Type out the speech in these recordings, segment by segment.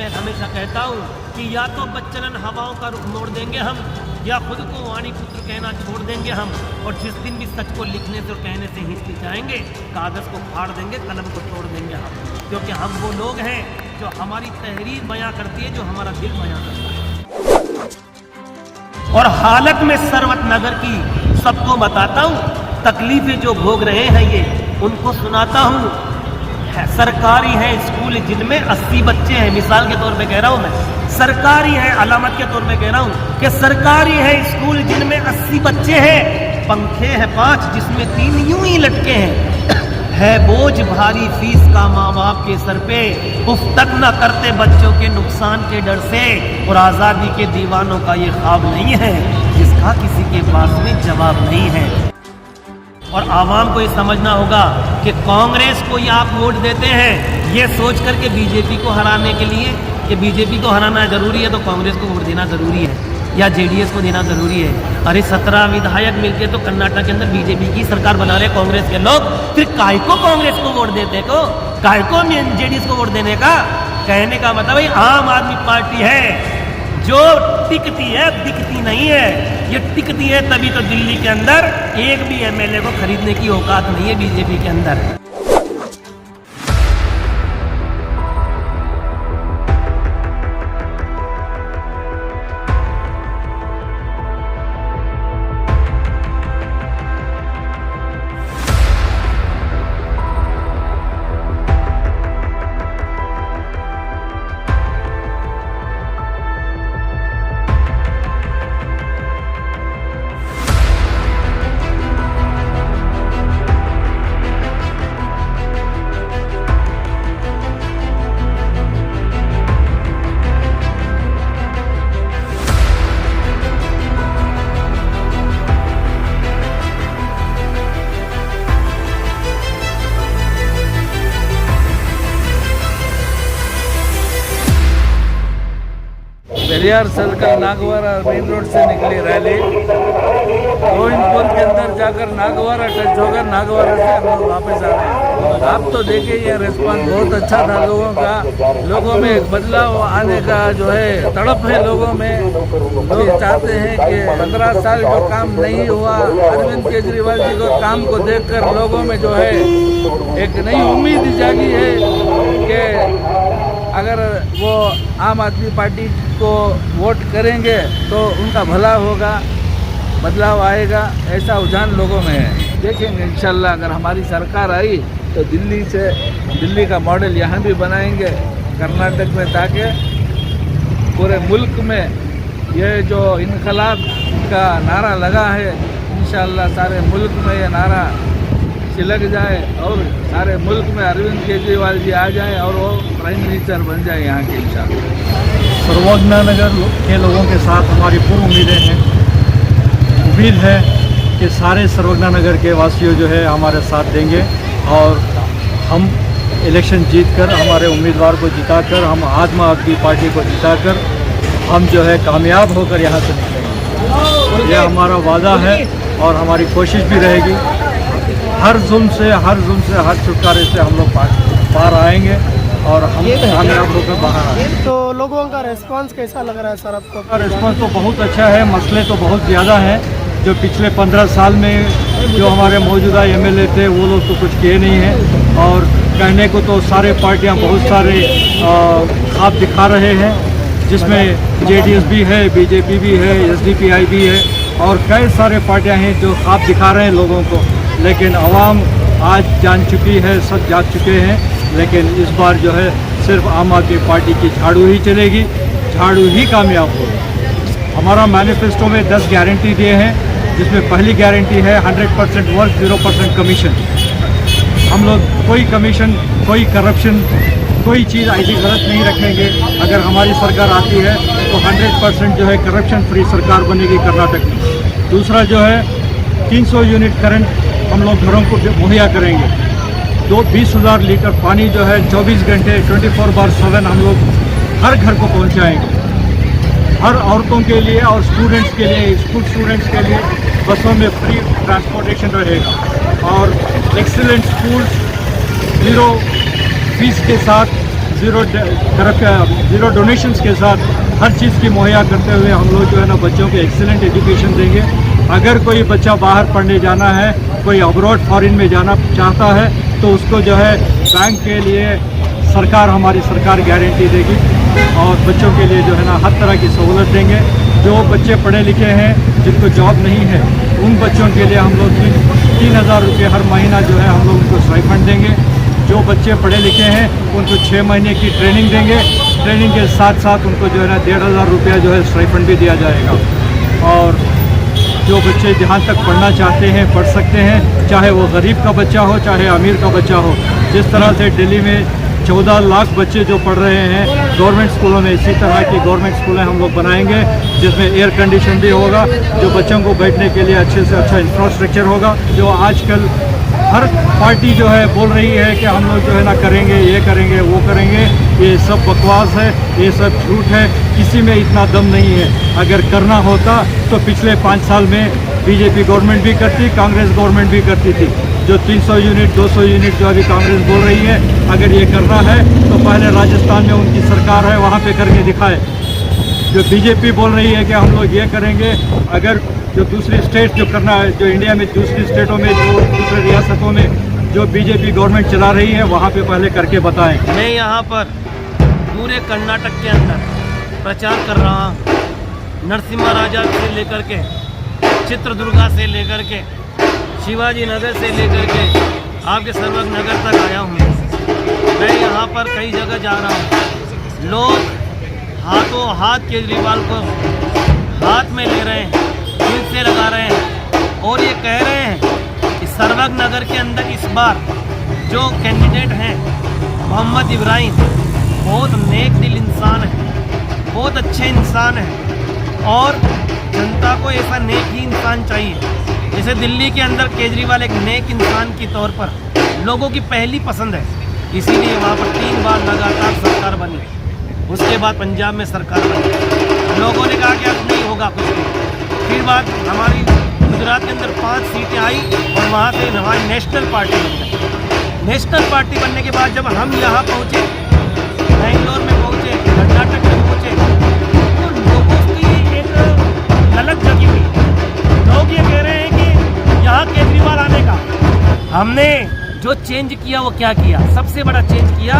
मैं हमेशा कहता हूँ कि या तो बच्चन हवाओं का रुख मोड़ देंगे हम, या खुद को वाणी पुत्र कहना छोड़ देंगे हम, और जिस दिन भी सच को लिखने से और कहने से हिचकिचाएंगे, कागज़ को फाड़ देंगे, कलम को तोड़ देंगे हम, क्योंकि हम वो लोग हैं जो हमारी तहरीर बयां करती है, जो हमारा दिल बयां करता है। और हालत में सरवत नगर की सबको बताता हूँ, तकलीफें जो भोग रहे हैं ये उनको सुनाता हूँ। सरकारी है स्कूल जिनमें 80 बच्चे हैं, मिसाल के तौर पे कह रहा हूँ मैं, सरकारी है, अलामत के तौर पे कह रहा हूँ कि सरकारी है स्कूल जिनमें 80 बच्चे हैं, पंखे हैं 5 जिसमें 3 यूं ही लटके हैं, है बोझ भारी फीस का माँ बाप के सर पे, उफ तक न करते बच्चों के नुकसान के डर से, और आज़ादी के दीवानों का ये ख्वाब नहीं है जिसका किसी के पास में जवाब नहीं है। और आवाम को ये समझना होगा कि कांग्रेस को ये आप वोट देते हैं ये सोच करके बीजेपी को हराने के लिए, कि बीजेपी को हराना जरूरी है तो कांग्रेस को वोट देना ज़रूरी है, या जेडीएस को देना ज़रूरी है। अरे 17 विधायक मिलके तो कर्नाटक के अंदर बीजेपी की सरकार बना रहे कांग्रेस के लोग, फिर काय को कांग्रेस को वोट देते को, काय को जेडीएस को वोट देने का? कहने का मतलब भाई आम आदमी पार्टी है जो टिकती है, दिखती नहीं है। ये टिकती है तभी तो दिल्ली के अंदर एक भी एमएलए को खरीदने की औकात नहीं है बीजेपी के अंदर। Periyar circle Nagawara main road से निकली रैली, गोविंदपुर के अंदर जाकर नागवारा टच होकर नागवारा से हम लोग वापस आ रहे हैं। आप तो देखिए ये रिस्पॉन्स बहुत अच्छा था लोगों का, लोगों में एक बदलाव आने का जो है तड़प है लोगों में। लोग चाहते हैं कि 15 साल जो काम नहीं हुआ, अरविंद केजरीवाल जी को काम को देखकर लोगों में जो है एक नई उम्मीद जागी है कि अगर वो आम आदमी पार्टी को वोट करेंगे तो उनका भला होगा, बदलाव आएगा, ऐसा रुझान लोगों में है। देखेंगे इंशाल्लाह अगर हमारी सरकार आई तो दिल्ली का मॉडल यहाँ भी बनाएंगे कर्नाटक में, ताकि पूरे मुल्क में ये जो इनकलाब का नारा लगा है इंशाल्लाह सारे मुल्क में ये नारा लग जाए और सारे मुल्क में अरविंद केजरीवाल जी आ जाए और वो प्राइम मिनिस्टर बन जाए यहाँ के इंशाल्लाह। सर्वज्ञा नगर के लोगों के साथ हमारी पूर्ण उम्मीदें हैं। उम्मीद है कि सारे सर्वज्ञा नगर के वासियों जो है हमारे साथ देंगे और हम इलेक्शन जीतकर हमारे उम्मीदवार को जिताकर, हम आम आदमी पार्टी को जिताकर हम जो है कामयाब होकर यहाँ से निकलेंगे। यह हमारा वादा है और हमारी कोशिश भी रहेगी। हर जुल्म से हर छुटकारे से हम लोग पार आएंगे और हम कामयाब होकर बाहर आएंगे। तो लोगों का रिस्पांस कैसा लग रहा है सर आपको? रिस्पांस तो बहुत अच्छा है। मसले तो बहुत ज़्यादा हैं जो पिछले 15 साल में जो हमारे मौजूदा एमएलए थे वो लोग तो कुछ किए नहीं हैं, और कहने को तो सारे पार्टियां बहुत सारे ख्वाब दिखा रहे हैं, जिसमें जेडीएस भी है, बीजेपी भी है, एसडीपीआई भी है और कई सारे पार्टियां हैं जो ख्वाब दिखा रहे हैं लोगों को। लेकिन आवाम आज जान चुकी है, सब जाग चुके हैं। लेकिन इस बार जो है सिर्फ आम आदमी पार्टी की झाड़ू ही चलेगी, झाड़ू ही कामयाब होगी। हमारा मैनिफेस्टो में 10 गारंटी दिए हैं, जिसमें पहली गारंटी है 100% वर्क, 0% कमीशन। हम लोग कोई कमीशन, कोई करप्शन, कोई चीज़ ऐसी गलत नहीं रखेंगे। अगर हमारी सरकार आती है तो 100% जो है करप्शन फ्री सरकार बनेगी कर्नाटक में। दूसरा जो है 300 यूनिट करंट हम लोग घरों को मुहैया करेंगे। 20,000 लीटर पानी जो है 24 घंटे 24/7 हम लोग हर घर को पहुंचाएंगे। हर औरतों के लिए और स्टूडेंट्स के लिए, स्कूल स्टूडेंट्स के लिए बसों में फ्री ट्रांसपोर्टेशन रहेगा और एक्सीलेंट स्कूल्स 0 फीस के साथ जीरो डोनेशंस के साथ हर चीज़ की मुहैया करते हुए हम लोग जो है ना बच्चों को एक्सीलेंट एजुकेशन देंगे। अगर कोई बच्चा बाहर पढ़ने जाना है, कोई अब्रॉड फॉरेन में जाना चाहता है, तो उसको जो है बैंक के लिए हमारी सरकार गारंटी देगी और बच्चों के लिए जो है ना हर तरह की सहूलत देंगे। जो बच्चे पढ़े लिखे हैं, जिनको जॉब नहीं है, उन बच्चों के लिए हम लोग 3,000 रुपये हर महीना जो है हम लोग उनको स्टाइपेंड देंगे। जो बच्चे पढ़े लिखे हैं उनको 6 महीने की ट्रेनिंग देंगे। ट्रेनिंग के साथ साथ उनको जो है ना 1,500 रुपया जो है स्टाइपेंड भी दिया जाएगा। और जो बच्चे जहाँ तक पढ़ना चाहते हैं पढ़ सकते हैं, चाहे वो गरीब का बच्चा हो चाहे अमीर का बच्चा हो। जिस तरह से दिल्ली में 14 लाख बच्चे जो पढ़ रहे हैं गवर्नमेंट स्कूलों में, इसी तरह की गवर्नमेंट स्कूलें हम लोग बनाएंगे जिसमें एयर कंडीशन भी होगा, जो बच्चों को बैठने के लिए अच्छे से अच्छा इंफ्रास्ट्रक्चर होगा। जो आजकल हर पार्टी जो है बोल रही है कि हम लोग जो है ना करेंगे, ये करेंगे, वो करेंगे, ये सब बकवास है, ये सब झूठ है, किसी में इतना दम नहीं है। अगर करना होता तो पिछले 5 साल में बीजेपी गवर्नमेंट भी करती, कांग्रेस गवर्नमेंट भी करती थी। जो 300 यूनिट 200 यूनिट जो अभी कांग्रेस बोल रही है, अगर ये करना है तो पहले राजस्थान में उनकी सरकार है, वहाँ पे करके दिखाए। जो बीजेपी बोल रही है कि हम लोग ये करेंगे, अगर जो दूसरी स्टेट जो करना है, जो इंडिया में दूसरी स्टेटों में, जो दूसरे रियासतों में जो बीजेपी गवर्नमेंट चला रही है, वहाँ पे पहले करके बताएं। मैं यहाँ पर पूरे कर्नाटक के अंदर प्रचार कर रहा हूँ। नरसिम्हा राजा से लेकर के, चित्रदुर्गा से लेकर के, शिवाजी नगर से लेकर के आपके सर्वक नगर तक आया हूँ। मैं यहाँ पर कई जगह जा रहा हूँ। लोग हाथों हाथ केजरीवाल को हाथ में ले रहे हैं, दिल से लगा रहे हैं और ये कह रहे हैं कि सर्वक नगर के अंदर इस बार जो कैंडिडेट हैं मोहम्मद इब्राहिम बहुत नेक दिल इंसान है, बहुत अच्छे इंसान है और जनता को ऐसा नेक ही इंसान चाहिए। जैसे दिल्ली के अंदर केजरीवाल एक नेक इंसान के तौर पर लोगों की पहली पसंद है, इसीलिए वहाँ पर 3 बार लगातार सरकार बनी। उसके बाद पंजाब में सरकार बनी, लोगों ने कहा कि अब नहीं होगा कुछ भी। फिर बात हमारी गुजरात के अंदर 5 सीटें आई और वहाँ से हमारी नेशनल पार्टी बन गई। नेशनल पार्टी बनने के बाद जब हम यहाँ पहुँचे, बेंगलोर में पहुँचे, कर्नाटक में पहुँचे, तो लोगों की एक ललक जगी हुई। लोग ये कह रहे हैं कि यहाँ केजरीवाल आने का हमने जो चेंज किया वो क्या किया, सबसे बड़ा चेंज किया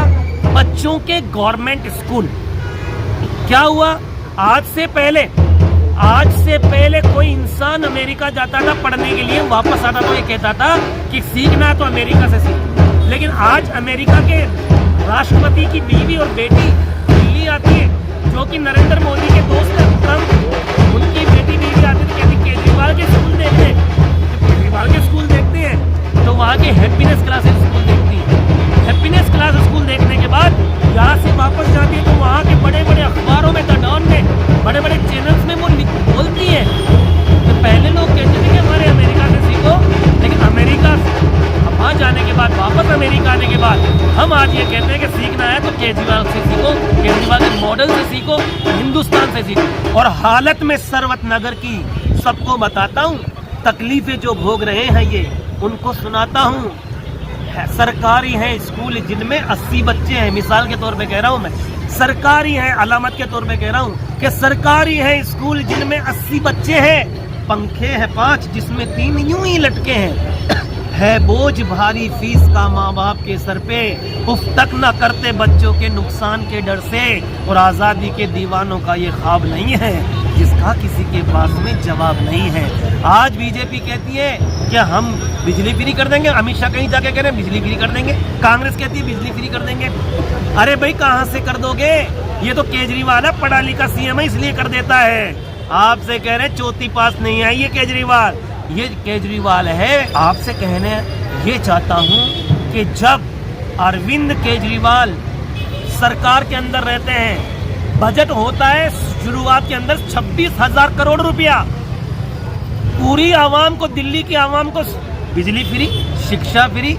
बच्चों के गवर्नमेंट स्कूल। क्या हुआ, आज से पहले कोई इंसान अमेरिका जाता था पढ़ने के लिए, वापस आता तो ये कहता था कि सीखना तो अमेरिका से सीख। लेकिन आज अमेरिका के राष्ट्रपति की बीवी और बेटी दिल्ली आती है, जो कि नरेंद्र मोदी के दोस्त हैं, ट्रम्प, उनकी बेटी बीवी आती है, कहती केजरीवाल के स्कूल देखते हैं। केजरीवाल के स्कूल देखते हैं तो वहाँ के हैप्पीनेस क्लासेस स्कूल देखती है। हैप्पीनेस क्लास स्कूल देखने के बाद यहाँ से वापस जाती है तो वहाँ के बड़े बड़े अखबारों में, द डॉन में, बड़े बड़े चैनल्स में वो बोलती है। तो पहले लोग कहते थे कि हमारे अमेरिका से सीखो, लेकिन अमेरिका वहाँ जाने के बाद, वापस अमेरिका आने के बाद हम आज ये कहते हैं कि सीखना है तो केजरीवाल से सीखो, केजरीवाल के मॉडल से सीखो, हिंदुस्तान से सीखो। और हालत में सर्वत नगर की सबको बताता हूँ, तकलीफें जो भोग रहे हैं ये उनको सुनाता हूँ। सरकारी हैं स्कूल जिनमें 80 बच्चे हैं, मिसाल के तौर पे कह रहा हूँ मैं, सरकारी है, अलामत के तौर पे कह रहा हूँ कि सरकारी है स्कूल जिनमें 80 बच्चे हैं, पंखे हैं 5 जिसमें 3 यूं ही लटके हैं। है बोझ भारी फीस का माँ बाप के सर पे, उफ तक न करते बच्चों के नुकसान के डर से। और आज़ादी के दीवानों का ये ख्वाब नहीं है जिसका किसी के पास में जवाब नहीं है। आज बीजेपी कहती है कि हम बिजली फ्री कर देंगे, अमित शाह कहीं जाके कह रहे हैं बिजली फ्री कर देंगे, कांग्रेस कहती है बिजली फ्री कर देंगे। अरे भाई कहाँ से कर दोगे, ये तो केजरीवाल है, पढ़ा लिखा सीएम है इसलिए कर देता है। आपसे कह रहे हैं चौथी पास नहीं आई ये केजरीवाल, ये केजरीवाल है। आपसे कहने ये चाहता हूँ कि जब अरविंद केजरीवाल सरकार के अंदर रहते हैं, बजट होता है शुरुआत के अंदर 26,000 करोड़ रुपया, पूरी आवाम को, दिल्ली की आवाम को बिजली फ्री, शिक्षा फ्री,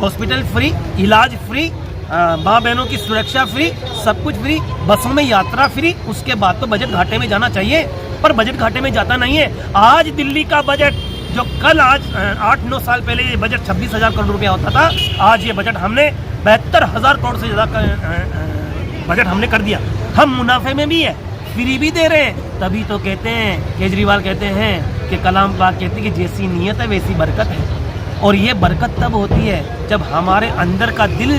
हॉस्पिटल फ्री, इलाज फ्री, माँ बहनों की सुरक्षा फ्री, सब कुछ फ्री, बसों में यात्रा फ्री। उसके बाद तो बजट घाटे में जाना चाहिए, पर बजट घाटे में जाता नहीं है। आज दिल्ली का बजट जो कल आज 8-9 साल पहले ये बजट 26,000 करोड़ रुपया होता था, आज ये बजट हमने 72,000 करोड़ से ज़्यादा बजट हमने कर दिया, हम मुनाफे में भी है, फ्री भी दे रहे हैं। तभी तो कहते हैं, केजरीवाल कहते हैं कि कलाम पाक कहते हैं कि जैसी नीयत है वैसी बरकत है। और ये बरकत तब होती है जब हमारे अंदर का दिल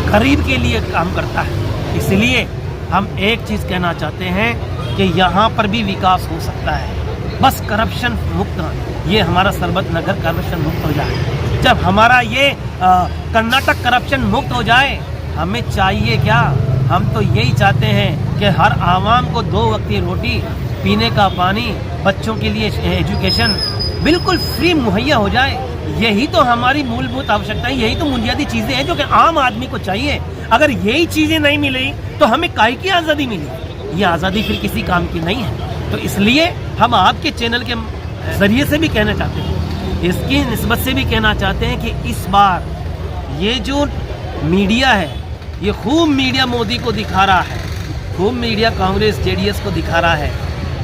गरीब के लिए काम करता है। इसलिए हम एक चीज़ कहना चाहते हैं कि यहाँ पर भी विकास हो सकता है, बस करप्शन मुक्त, ये हमारा सरबत नगर करप्शन मुक्त हो जाए। जब हमारा ये कर्नाटक करप्शन मुक्त हो जाए, हमें चाहिए क्या? हम तो यही चाहते हैं कि हर आवाम को 2 वक्त की रोटी, पीने का पानी, बच्चों के लिए एजुकेशन बिल्कुल फ्री मुहैया हो जाए। यही तो हमारी मूलभूत आवश्यकताएं, यही तो बुनियादी चीज़ें हैं जो कि आम आदमी को चाहिए। अगर यही चीज़ें नहीं मिली तो हमें काहे की आज़ादी मिली? ये आज़ादी फिर किसी काम की नहीं है। तो इसलिए हम आपके चैनल के ज़रिए से भी कहना चाहते हैं, इसकी निस्बत से भी कहना चाहते हैं कि इस बार ये जो मीडिया है, ये खूब मीडिया मोदी को दिखा रहा है, खूब मीडिया कांग्रेस जेडीएस को दिखा रहा है,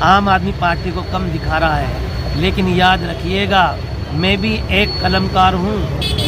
आम आदमी पार्टी को कम दिखा रहा है। लेकिन याद रखिएगा, मैं भी एक कलमकार हूँ,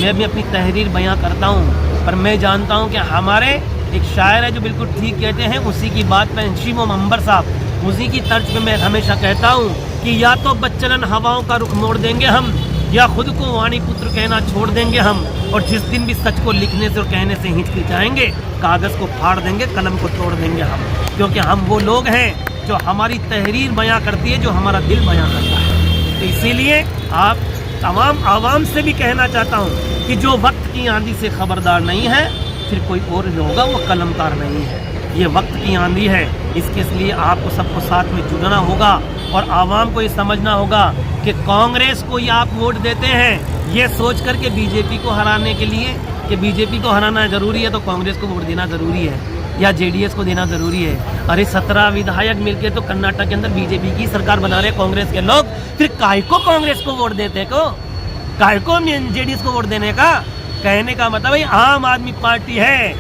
मैं भी अपनी तहरीर बयां करता हूँ, पर मैं जानता हूँ कि हमारे एक शायर है जो बिल्कुल ठीक कहते हैं, उसी की बात पे नशीम अंबर साहब, उसी की तर्ज पे मैं हमेशा कहता हूँ कि या तो बच्चन हवाओं का रुख मोड़ देंगे हम, या खुद को वाणी पुत्र कहना छोड़ देंगे हम। और जिस दिन भी सच को लिखने से और कहने से हिचकिचाएंगे, कागज़ को फाड़ देंगे, कलम को तोड़ देंगे हम। क्योंकि हम वो लोग हैं जो हमारी तहरीर बयां करती है, जो हमारा दिल बयां करता है। तो इसीलिए आप तमाम आवाम से भी कहना चाहता हूँ कि जो वक्त की आंधी से खबरदार नहीं है, फिर कोई और जो होगा वो कलमकार नहीं है। ये वक्त की आंधी है, इसके लिए आपको सबको साथ में जुड़ना होगा और आवाम को ये समझना होगा कि कांग्रेस को ही आप वोट देते हैं ये सोच कर के बीजेपी को हराने के लिए, कि बीजेपी को हराना ज़रूरी है तो कांग्रेस को वोट देना ज़रूरी है या जेडीएस को देना ज़रूरी है। अरे 17 विधायक मिलके तो कर्नाटक के अंदर बीजेपी की सरकार बना रहे कांग्रेस के लोग, फिर काय को कांग्रेस को वोट देते को, काय को जेडीएस को वोट देने का? कहने का मतलब भाई आम आदमी पार्टी है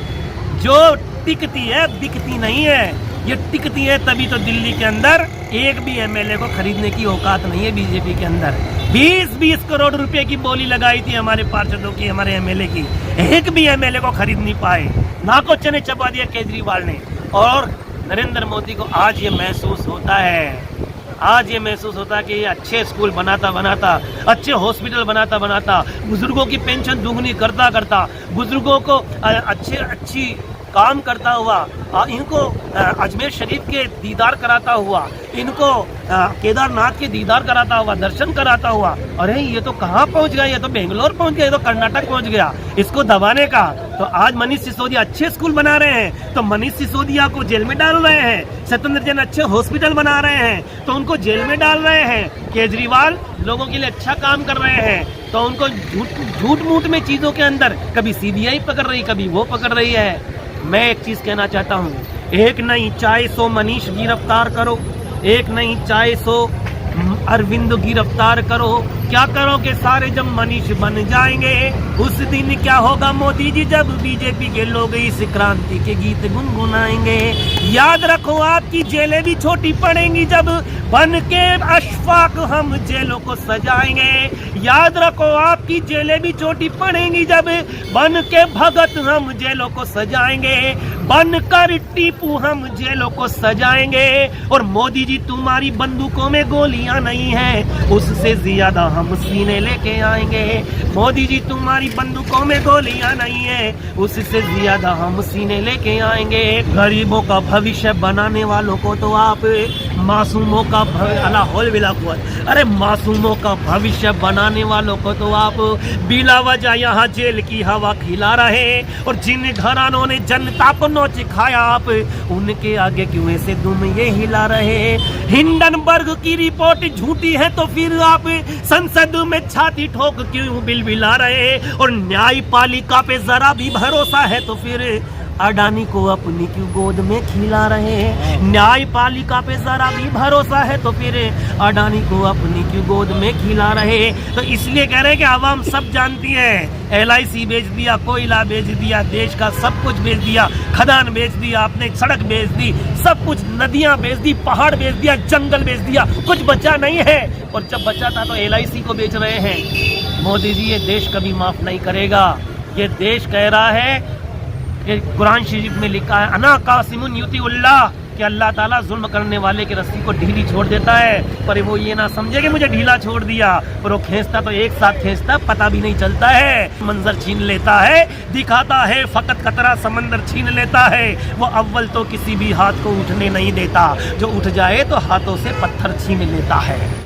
जो टिकती है, बिकती नहीं है। ये टिकती है तभी तो दिल्ली के अंदर एक भी एमएलए को खरीदने की औकात नहीं है बीजेपी के अंदर। 20-20 करोड़ रुपए की बोली लगाई थी हमारे पार्षदों की, हमारे एमएलए की, एक भी एमएलए को खरीद नहीं पाए। नाकों चने चबा दिया केजरीवाल ने। और नरेंद्र मोदी को आज ये महसूस होता है, आज ये महसूस होता है कि ये अच्छे स्कूल बनाता, अच्छे हॉस्पिटल बनाता, बुजुर्गों की पेंशन दुगनी करता, बुजुर्गों को अच्छी काम करता हुआ, इनको अजमेर शरीफ के दीदार कराता हुआ, इनको केदारनाथ के दीदार कराता हुआ, दर्शन कराता हुआ। अरे ये तो कहाँ पहुँच गया? ये तो बेंगलोर पहुँच गया, ये तो कर्नाटक पहुँच गया। इसको दबाने का तो आज मनीष सिसोदिया अच्छे स्कूल बना रहे हैं तो मनीष सिसोदिया को जेल में डाल रहे हैं। सत्येंद्र जैन अच्छे हॉस्पिटल बना रहे हैं तो उनको जेल में डाल रहे हैं। केजरीवाल लोगों के लिए अच्छा काम कर रहे हैं तो उनको झूठ मूठ में चीज़ों के अंदर कभी सीबीआई पकड़ रही, कभी वो पकड़ रही है। मैं एक चीज़ कहना चाहता हूँ, एक नहीं चाहे 100 मनीष गिरफ्तार करो, एक नहीं चाहे 100 अरविंद गिरफ्तार करो, क्या करोगे सारे जब मनीष बन जाएंगे? उस दिन क्या होगा मोदी जी जब बीजेपी के लोग इस क्रांति के गीत गुनगुनाएंगे। याद रखो आपकी जेलें भी छोटी पड़ेंगी जब बन के अशफाक हम जेलों को सजाएंगे। याद रखो आपकी जेलें भी छोटी पड़ेंगी जब बन के भगत हम जेलों को सजाएंगे, बन कर टीपू हम जेलों को सजाएंगे। और मोदी जी तुम्हारी बंदूकों में गोलियां नहीं है, उससे ज्यादा हम सीने लेके आएंगे। मोदी जी तुम्हारी बंदूकों में गोलियां नहीं है, उससे ज्यादा हम सीने लेके आएंगे। गरीबों का भविष्य बनाने वालों को तो आप मासूमों का अरे मासूमों का भविष्य बनाने वालों को तो आप बिला वजह यहाँ जेल की हवा खिला रहे। और जिन घरानों ने जनता को नोच खाया आप उनके आगे क्यों ऐसे दुम ये हिला रहे? हिंडनबर्ग की रिपोर्ट झूठी है तो फिर आप संसद में छाती ठोक क्यों बिलबिला रहे? और न्यायपालिका पे जरा भी भरोसा है तो फिर अडानी को अपनी क्यों गोद में खिला रहे हैं? न्यायपालिका पे जरा भी भरोसा है तो फिर अडानी को अपनी क्यों गोद में खिला रहे? तो इसलिए कह रहे हैं कि आवाम सब जानती है, LIC बेच दिया, कोयला बेच दिया, देश का सब कुछ बेच दिया, खदान बेच दिया, आपने सड़क बेच दी, सब कुछ, नदियां बेच दी, पहाड़ बेच दिया, जंगल बेच दिया, कुछ बचा नहीं है। और जब बचा था तो LIC को बेच रहे हैं। मोदी जी ये देश कभी माफ नहीं करेगा। ये देश कह रहा है कि कुरान शरीफ में लिखा है अना कासिमुन युतिउल्लाह, कि अल्लाह ताला जुल्म करने वाले की रस्सी को ढीली छोड़ देता है, पर वो ये ना समझे कि मुझे ढीला छोड़ दिया, पर वो खींचता तो एक साथ खींचता, पता भी नहीं चलता है। मंजर छीन लेता है, दिखाता है फकत कतरा समंदर छीन लेता है। वो अव्वल तो किसी भी हाथ को उठने नहीं देता, जो उठ जाए तो हाथों से पत्थर छीन लेता है।